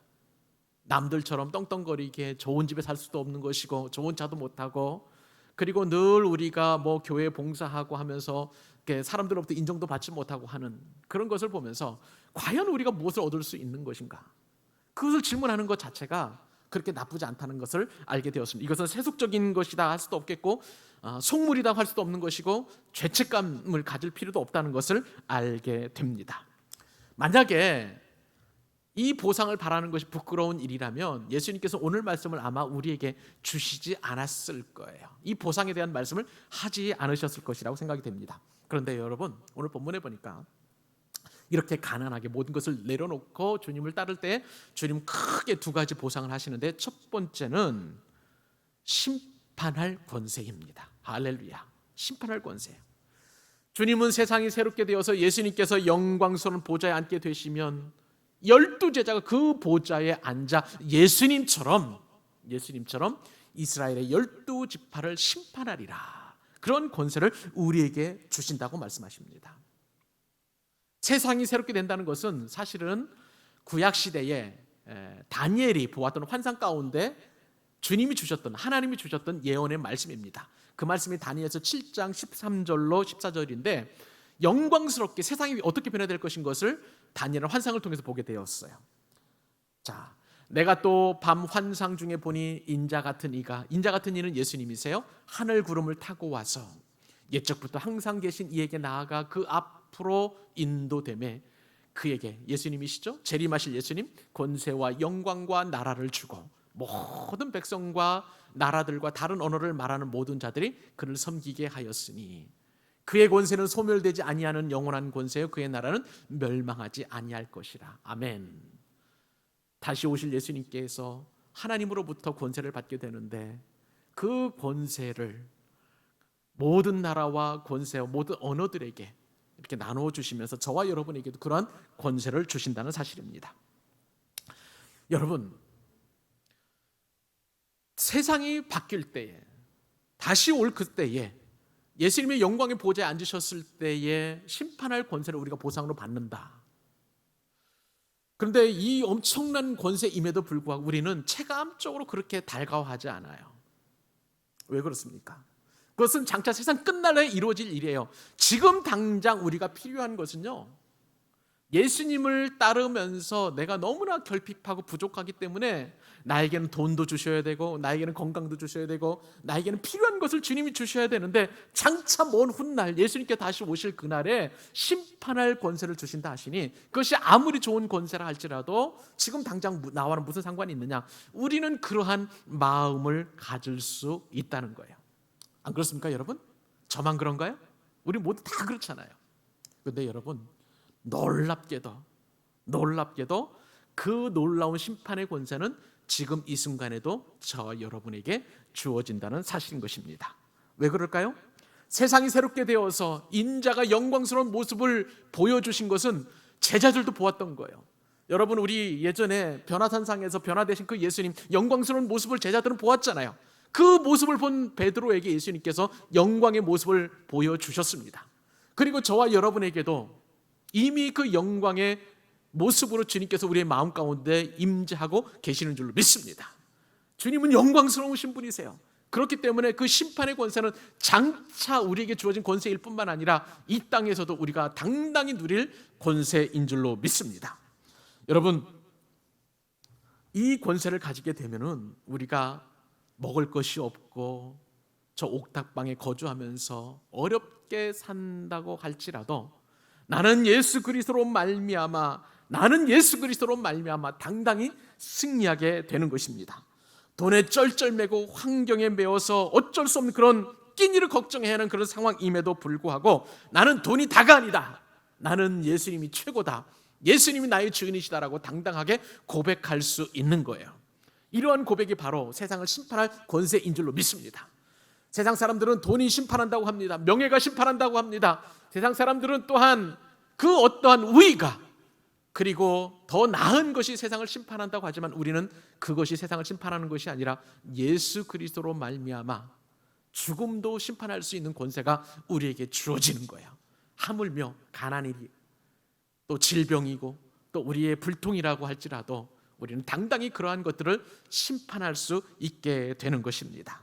남들처럼 떵떵거리게 좋은 집에 살 수도 없는 것이고 좋은 차도 못 타고, 그리고 늘 우리가 뭐 교회 봉사하고 하면서 이렇게 사람들로부터 인정도 받지 못하고 하는 그런 것을 보면서 과연 우리가 무엇을 얻을 수 있는 것인가? 그것을 질문하는 것 자체가 그렇게 나쁘지 않다는 것을 알게 되었습니다. 이것은 세속적인 것이다 할 수도 없겠고 속물이다 할 수도 없는 것이고 죄책감을 가질 필요도 없다는 것을 알게 됩니다. 만약에 이 보상을 바라는 것이 부끄러운 일이라면 예수님께서 오늘 말씀을 아마 우리에게 주시지 않았을 거예요. 이 보상에 대한 말씀을 하지 않으셨을 것이라고 생각이 됩니다. 그런데 여러분, 오늘 본문에 보니까 이렇게 가난하게 모든 것을 내려놓고 주님을 따를 때 주님 크게 두 가지 보상을 하시는데, 첫 번째는 심판할 권세입니다. 할렐루야. 심판할 권세. 주님은 세상이 새롭게 되어서 예수님께서 영광스러운 보좌에 앉게 되시면 12제자가 그 보좌에 앉아 예수님처럼 이스라엘의 12지파를 심판하리라. 그런 권세를 우리에게 주신다고 말씀하십니다. 세상이 새롭게 된다는 것은 사실은 구약시대에 다니엘이 보았던 환상 가운데 주님이 주셨던, 하나님이 주셨던 예언의 말씀입니다. 그 말씀이 다니엘서 7장 13절로 14절인데 영광스럽게 세상이 어떻게 변화될 것인 것을 다니엘은 환상을 통해서 보게 되었어요. 자, 내가 또 밤 환상 중에 보니 인자 같은 이는 예수님이세요. 하늘 구름을 타고 와서 옛적부터 항상 계신 이에게 나아가 그 앞으로 인도되매 그에게, 예수님이시죠? 재림하실 예수님, 권세와 영광과 나라를 주고 모든 백성과 나라들과 다른 언어를 말하는 모든 자들이 그를 섬기게 하였으니 그의 권세는 소멸되지 아니하는 영원한 권세요 그의 나라는 멸망하지 아니할 것이라. 아멘. 다시 오실 예수님께서 하나님으로부터 권세를 받게 되는데 그 권세를 모든 나라와 권세와 모든 언어들에게 이렇게 나누어 주시면서 저와 여러분에게도 그러한 권세를 주신다는 사실입니다. 여러분, 세상이 바뀔 때에, 다시 올 그때에, 예수님의 영광의 보좌에 앉으셨을 때에 심판할 권세를 우리가 보상으로 받는다. 그런데 이 엄청난 권세임에도 불구하고 우리는 체감적으로 그렇게 달가워하지 않아요. 왜 그렇습니까? 그것은 장차 세상 끝날에 이루어질 일이에요. 지금 당장 우리가 필요한 것은요, 예수님을 따르면서 내가 너무나 결핍하고 부족하기 때문에 나에게는 돈도 주셔야 되고 나에게는 건강도 주셔야 되고 나에게는 필요한 것을 주님이 주셔야 되는데 장차 먼 훗날 예수님께 다시 오실 그날에 심판할 권세를 주신다 하시니 그것이 아무리 좋은 권세라 할지라도 지금 당장 나와는 무슨 상관이 있느냐? 우리는 그러한 마음을 가질 수 있다는 거예요. 안 그렇습니까 여러분? 저만 그런가요? 우리 모두 다 그렇잖아요. 그런데 여러분, 놀랍게도 그 놀라운 심판의 권세는 지금 이 순간에도 저와 여러분에게 주어진다는 사실인 것입니다. 왜 그럴까요? 세상이 새롭게 되어서 인자가 영광스러운 모습을 보여주신 것은 제자들도 보았던 거예요. 여러분, 우리 예전에 변화산상에서 변화되신 그 예수님 영광스러운 모습을 제자들은 보았잖아요. 그 모습을 본 베드로에게 예수님께서 영광의 모습을 보여주셨습니다. 그리고 저와 여러분에게도 이미 그 영광의 모습으로 주님께서 우리의 마음 가운데 임재하고 계시는 줄로 믿습니다. 주님은 영광스러우신 분이세요. 그렇기 때문에 그 심판의 권세는 장차 우리에게 주어진 권세일 뿐만 아니라 이 땅에서도 우리가 당당히 누릴 권세인 줄로 믿습니다. 여러분, 이 권세를 가지게 되면은 우리가 먹을 것이 없고 저 옥탑방에 거주하면서 어렵게 산다고 할지라도 나는 예수 그리스도로 말미암아 당당히 승리하게 되는 것입니다. 돈에 쩔쩔매고 환경에 매어서 어쩔 수 없는 그런 끼니를 걱정해야 하는 그런 상황임에도 불구하고 나는 돈이 다가 아니다. 나는 예수님이 최고다. 예수님이 나의 주인이시다라고 당당하게 고백할 수 있는 거예요. 이러한 고백이 바로 세상을 심판할 권세인 줄로 믿습니다. 세상 사람들은 돈이 심판한다고 합니다. 명예가 심판한다고 합니다. 세상 사람들은 또한 그 어떠한 우위가 그리고 더 나은 것이 세상을 심판한다고 하지만 우리는 그것이 세상을 심판하는 것이 아니라 예수 그리스도로 말미암아 죽음도 심판할 수 있는 권세가 우리에게 주어지는 거예요. 하물며 가난이고 또 질병이고 또 우리의 불통이라고 할지라도 우리는 당당히 그러한 것들을 심판할 수 있게 되는 것입니다.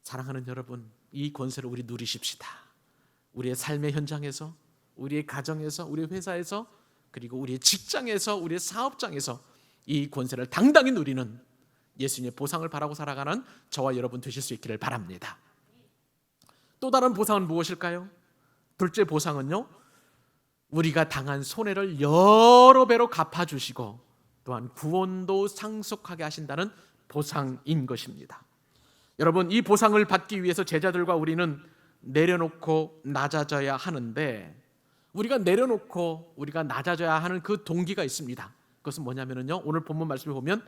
사랑하는 여러분, 이 권세를 우리 누리십시다. 우리의 삶의 현장에서, 우리의 가정에서, 우리의 회사에서, 그리고 우리의 직장에서, 우리의 사업장에서 이 권세를 당당히 누리는 예수님의 보상을 바라고 살아가는 저와 여러분 되실 수 있기를 바랍니다. 또 다른 보상은 무엇일까요? 둘째 보상은요, 우리가 당한 손해를 여러 배로 갚아주시고 또한 구원도 상속하게 하신다는 보상인 것입니다. 여러분, 이 보상을 받기 위해서 제자들과 우리는 내려놓고 낮아져야 하는데, 우리가 내려놓고 우리가 낮아져야 하는 그 동기가 있습니다. 그것은 뭐냐면요, 오늘 본문 말씀을 보면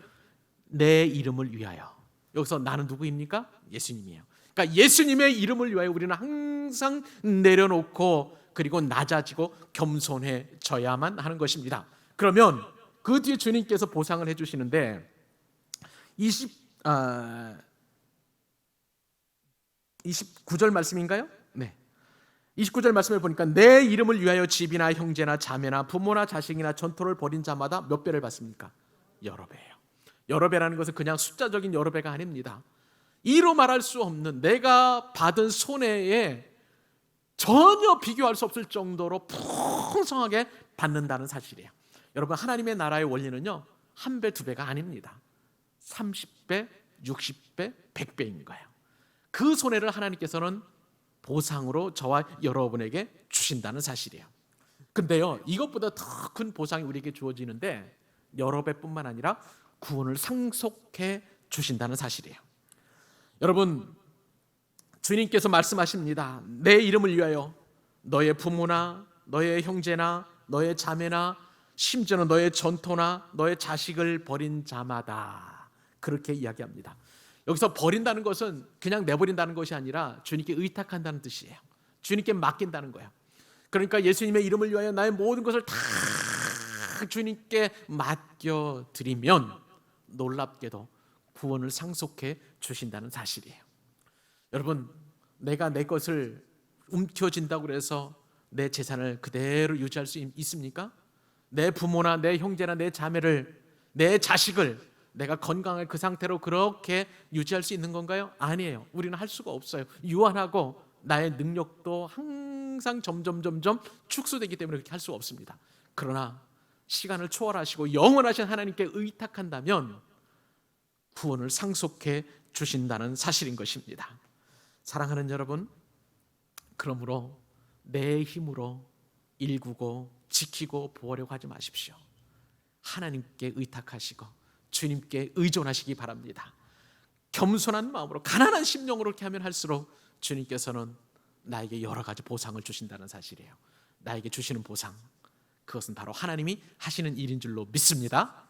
내 이름을 위하여. 여기서 나는 누구입니까? 예수님이에요. 그러니까 예수님의 이름을 위하여 우리는 항상 내려놓고 그리고 낮아지고 겸손해져야만 하는 것입니다. 그러면 그 뒤에 주님께서 보상을 해주시는데 29절 말씀인가요? 네. 29절 말씀을 보니까 내 이름을 위하여 집이나 형제나 자매나 부모나 자식이나 전토를 벌인 자마다 몇 배를 받습니까? 여러 배예요. 여러 배라는 것은 그냥 숫자적인 여러 배가 아닙니다. 이로 말할 수 없는, 내가 받은 손해에 전혀 비교할 수 없을 정도로 풍성하게 받는다는 사실이에요. 여러분, 하나님의 나라의 원리는요, 한 배, 두 배가 아닙니다. 30배, 60배, 100배인 거예요. 그 손해를 하나님께서는 보상으로 저와 여러분에게 주신다는 사실이에요. 근데요, 이것보다 더 큰 보상이 우리에게 주어지는데 여러 배뿐만 아니라 구원을 상속해 주신다는 사실이에요. 여러분, 주님께서 말씀하십니다. 내 이름을 위하여 너의 부모나 너의 형제나 너의 자매나 심지어는 너의 전토나 너의 자식을 버린 자마다, 그렇게 이야기합니다. 여기서 버린다는 것은 그냥 내버린다는 것이 아니라 주님께 의탁한다는 뜻이에요. 주님께 맡긴다는 거예요. 그러니까 예수님의 이름을 위하여 나의 모든 것을 다 주님께 맡겨드리면 놀랍게도 구원을 상속해 주신다는 사실이에요. 여러분, 내가 내 것을 움켜쥔다고 해서 내 재산을 그대로 유지할 수 있습니까? 내 부모나 내 형제나 내 자매를, 내 자식을 내가 건강한 그 상태로 그렇게 유지할 수 있는 건가요? 아니에요. 우리는 할 수가 없어요. 유한하고 나의 능력도 항상 점점 축소되기 때문에 그렇게 할 수가 없습니다. 그러나 시간을 초월하시고 영원하신 하나님께 의탁한다면 구원을 상속해 주신다는 사실인 것입니다. 사랑하는 여러분, 그러므로 내 힘으로 일구고 지키고 보호하려고 하지 마십시오. 하나님께 의탁하시고 주님께 의존하시기 바랍니다. 겸손한 마음으로, 가난한 심령으로 이렇게 하면 할수록 주님께서는 나에게 여러 가지 보상을 주신다는 사실이에요. 나에게 주시는 보상, 그것은 바로 하나님이 하시는 일인 줄로 믿습니다.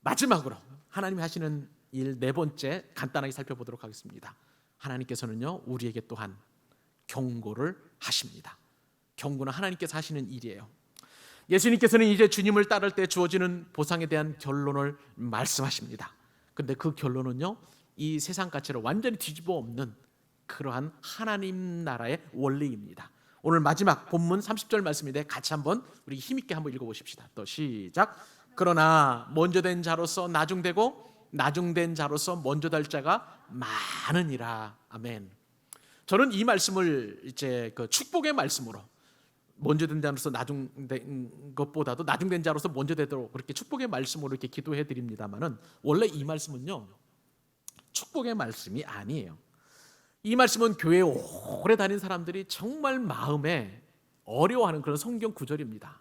마지막으로 하나님이 하시는 일 네 번째 간단하게 살펴보도록 하겠습니다. 하나님께서는요, 우리에게 또한 경고를 하십니다. 경고는 하나님께서 하시는 일이에요. 예수님께서는 이제 주님을 따를 때 주어지는 보상에 대한 결론을 말씀하십니다. 근데 그 결론은요, 이 세상 가치를 완전히 뒤집어 엎는 그러한 하나님 나라의 원리입니다. 오늘 마지막 본문 30절 말씀인데 같이 한번 우리 힘있게 한번 읽어보십시다. 또 시작. 그러나 먼저 된 자로서 나중되고 나중된 자로서 먼저 될 자가 많으니라. 아멘. 저는 이 말씀을 이제 그 축복의 말씀으로, 먼저 된 자로서 나중된 것보다도 나중된 자로서 먼저 되도록 그렇게 축복의 말씀으로 이렇게 기도해 드립니다만은, 원래 이 말씀은요, 축복의 말씀이 아니에요. 이 말씀은 교회에 오래 다닌 사람들이 정말 마음에 어려워하는 그런 성경 구절입니다.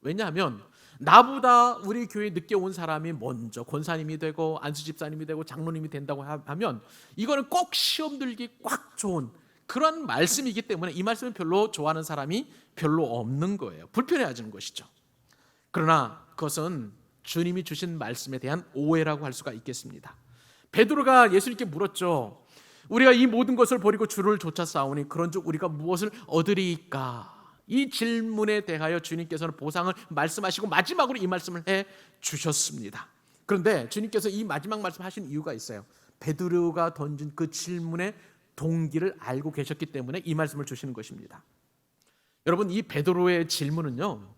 왜냐하면 나보다 우리 교회에 늦게 온 사람이 먼저 권사님이 되고 안수집사님이 되고 장로님이 된다고 하면 이거는 꼭 시험 들기 꽉 좋은 그런 말씀이기 때문에 이 말씀을 별로 좋아하는 사람이 별로 없는 거예요. 불편해하는 것이죠. 그러나 그것은 주님이 주신 말씀에 대한 오해라고 할 수가 있겠습니다. 베드로가 예수님께 물었죠. 우리가 이 모든 것을 버리고 주를 쫓아 싸우니 그런즉 우리가 무엇을 얻으리이까? 이 질문에 대하여 주님께서는 보상을 말씀하시고 마지막으로 이 말씀을 해 주셨습니다. 그런데 주님께서 이 마지막 말씀하신 이유가 있어요. 베드로가 던진 그 질문의 동기를 알고 계셨기 때문에 이 말씀을 주시는 것입니다. 여러분, 이 베드로의 질문은요,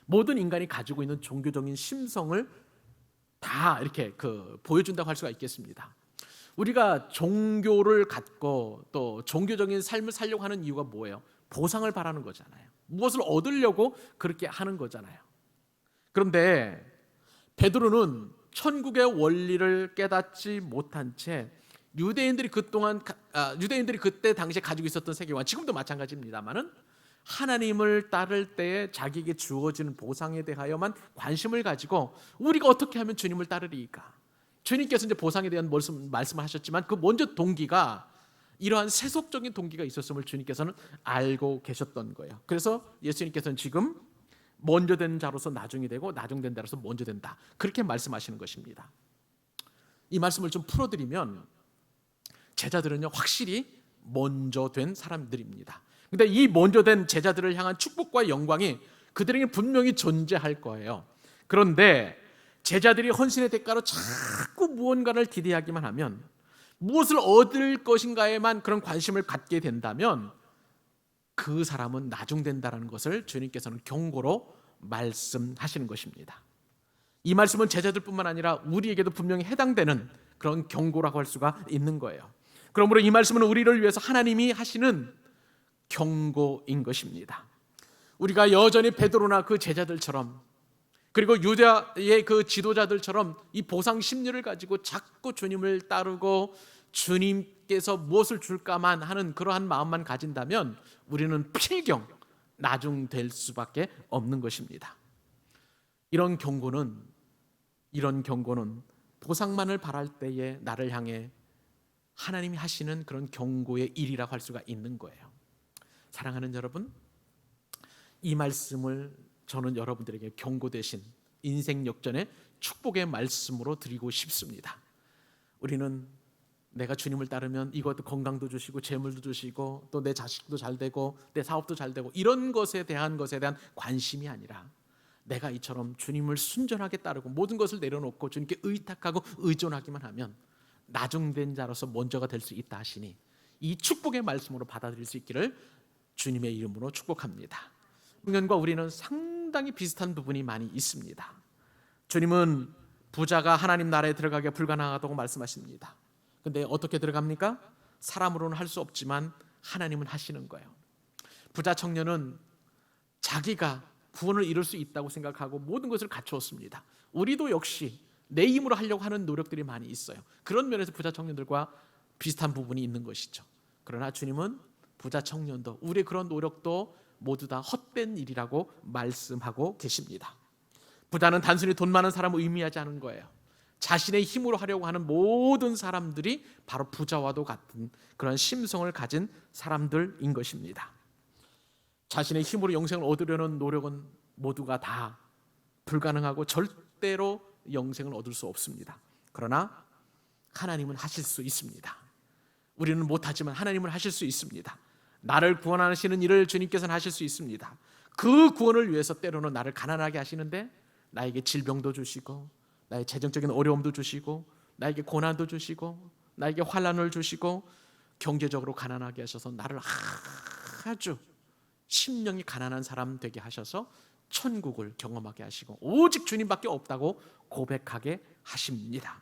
모든 인간이 가지고 있는 종교적인 심성을 다 이렇게 보여준다고 할 수가 있겠습니다. 우리가 종교를 갖고 또 종교적인 삶을 살려고 하는 이유가 뭐예요? 보상을 바라는 거잖아요. 무엇을 얻으려고 그렇게 하는 거잖아요. 그런데 베드로는 천국의 원리를 깨닫지 못한 채 유대인들이 그때 당시에 가지고 있었던 세계관, 지금도 마찬가지입니다만은 하나님을 따를 때에 자기에게 주어지는 보상에 대하여만 관심을 가지고 우리가 어떻게 하면 주님을 따르리까? 주님께서 이제 보상에 대한 말씀을 하셨지만 그 먼저 동기가 이러한 세속적인 동기가 있었음을 주님께서는 알고 계셨던 거예요. 그래서 예수님께서는 지금 먼저 된 자로서 나중이 되고 나중된 자로서 먼저 된다, 그렇게 말씀하시는 것입니다. 이 말씀을 좀 풀어드리면 제자들은요 확실히 먼저 된 사람들입니다. 근데 이 먼저 된 제자들을 향한 축복과 영광이 그들에게 분명히 존재할 거예요. 그런데 제자들이 헌신의 대가로 자꾸 무언가를 기대하기만 하면, 무엇을 얻을 것인가에만 그런 관심을 갖게 된다면 그 사람은 나중된다는 것을 주님께서는 경고로 말씀하시는 것입니다. 이 말씀은 제자들뿐만 아니라 우리에게도 분명히 해당되는 그런 경고라고 할 수가 있는 거예요. 그러므로 이 말씀은 우리를 위해서 하나님이 하시는 경고인 것입니다. 우리가 여전히 베드로나 그 제자들처럼, 그리고 유다의 그 지도자들처럼 이 보상 심리를 가지고 자꾸 주님을 따르고 주님께서 무엇을 줄까만 하는 그러한 마음만 가진다면 우리는 필경 나중될 수밖에 없는 것입니다. 이런 경고는 보상만을 바랄 때에 나를 향해 하나님이 하시는 그런 경고의 일이라고 할 수가 있는 거예요. 사랑하는 여러분, 이 말씀을 저는 여러분들에게 경고 대신 인생 역전의 축복의 말씀으로 드리고 싶습니다. 우리는 내가 주님을 따르면 이것도 건강도 주시고 재물도 주시고 또 내 자식도 잘 되고 내 사업도 잘 되고 이런 것에 대한 관심이 아니라 내가 이처럼 주님을 순전하게 따르고 모든 것을 내려놓고 주님께 의탁하고 의존하기만 하면 나중된 자로서 먼저가 될 수 있다 하시니 이 축복의 말씀으로 받아들일 수 있기를 주님의 이름으로 축복합니다. 청년과 우리는 상당히 비슷한 부분이 많이 있습니다. 주님은 부자가 하나님 나라에 들어가기가 불가능하다고 말씀하십니다. 근데 어떻게 들어갑니까? 사람으로는 할 수 없지만 하나님은 하시는 거예요. 부자 청년은 자기가 구원을 이룰 수 있다고 생각하고 모든 것을 갖추었습니다. 우리도 역시 내 힘으로 하려고 하는 노력들이 많이 있어요. 그런 면에서 부자 청년들과 비슷한 부분이 있는 것이죠. 그러나 주님은 부자 청년도 우리의 그런 노력도 모두 다 헛된 일이라고 말씀하고 계십니다. 부자는 단순히 돈 많은 사람을 의미하지 않은 거예요. 자신의 힘으로 하려고 하는 모든 사람들이 바로 부자와도 같은 그런 심성을 가진 사람들인 것입니다. 자신의 힘으로 영생을 얻으려는 노력은 모두가 다 불가능하고 절대로 영생을 얻을 수 없습니다. 그러나 하나님은 하실 수 있습니다. 우리는 못하지만 하나님은 하실 수 있습니다. 나를 구원하시는 일을 주님께서는 하실 수 있습니다. 그 구원을 위해서 때로는 나를 가난하게 하시는데 나에게 질병도 주시고 나의 재정적인 어려움도 주시고 나에게 고난도 주시고 나에게 환난을 주시고 경제적으로 가난하게 하셔서 나를 아주 심령이 가난한 사람 되게 하셔서 천국을 경험하게 하시고 오직 주님밖에 없다고 고백하게 하십니다.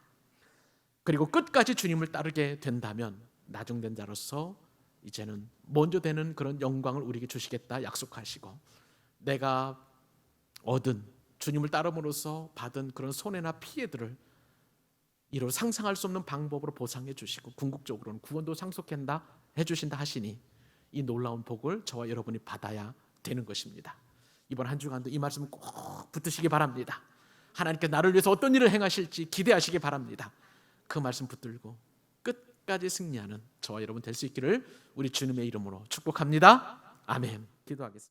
그리고 끝까지 주님을 따르게 된다면 나중된 자로서 이제는 먼저 되는 그런 영광을 우리에게 주시겠다 약속하시고 내가 얻은 주님을 따름으로써 받은 그런 손해나 피해들을 이로 상상할 수 없는 방법으로 보상해 주시고 궁극적으로는 구원도 상속한다 해주신다 하시니 이 놀라운 복을 저와 여러분이 받아야 되는 것입니다. 이번 한 주간도 이 말씀 꼭 붙드시기 바랍니다. 하나님께 나를 위해서 어떤 일을 행하실지 기대하시기 바랍니다. 그 말씀 붙들고 끝까지 승리하는 저와 여러분 될 수 있기를 우리 주님의 이름으로 축복합니다. 아멘. 기도하겠습니다.